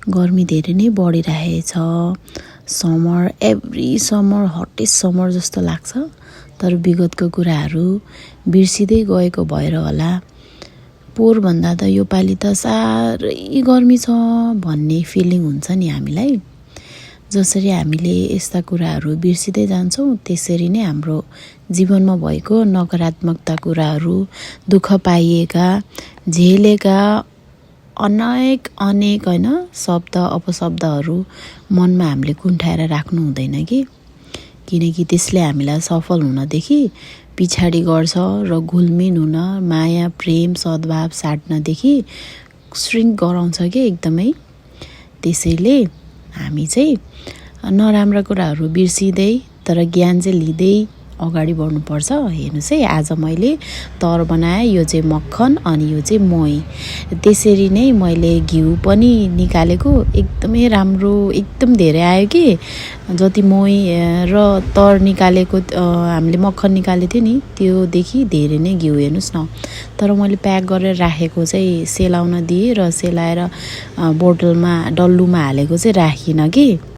गर्मी धेरै नै बढिरहेछ। Summer every summer hottest summer जस्तो लाग्छ। तर विगतको कुराहरू बिर्सिँदै गएको भएर होला। पोहोरभन्दा त योपालि त साह्रै गर्मी छ भन्ने फिलिङ हुन्छ नि हामीलाई। जसरी हामीले यस्ता कुराहरू बिर्सिँदै जान्छौँ त्यसरी नै हाम्रो जीवनमा भएको नकारात्मकता कुराहरू, दुःख पाइएका, झेलेका अनेक हैन शब्द अपशब्दहरू मनमा हामीले कुण्ठाएर राख्नु हुँदैन किनकि त्यसले हामीलाई सफल हुनदेखि पिछाडी गर्छ र घुलमिल हुन, माया प्रेम सद्भाव साट्नदेखि श्रिङ्क गराउँछ एकदमै। त्यसैले हामी चाहिँ नराम्रा कुराहरू बिर्सिँदै तर ज्ञान चाहिँ लिँदै अगाडि बढ्नुपर्छ। हेर्नुहोस् है, आज मैले तर बनाएँ, यो चाहिँ मक्खन अनि यो चाहिँ मही। त्यसरी नै मैले घिउ पनि निकालेको, एकदमै राम्रो एकदम धेरै आयो कि। जति मही र तर निकालेको हामीले मक्खन निकालेको थियो नि त्योदेखि धेरै नै घिउ हेर्नुहोस् न। तर मैले प्याक गरेर राखेको चाहिँ सेलाउन दिएँ र सेलाएर बोतलमा डल्लुमा हालेको चाहिँ राखिनँ कि।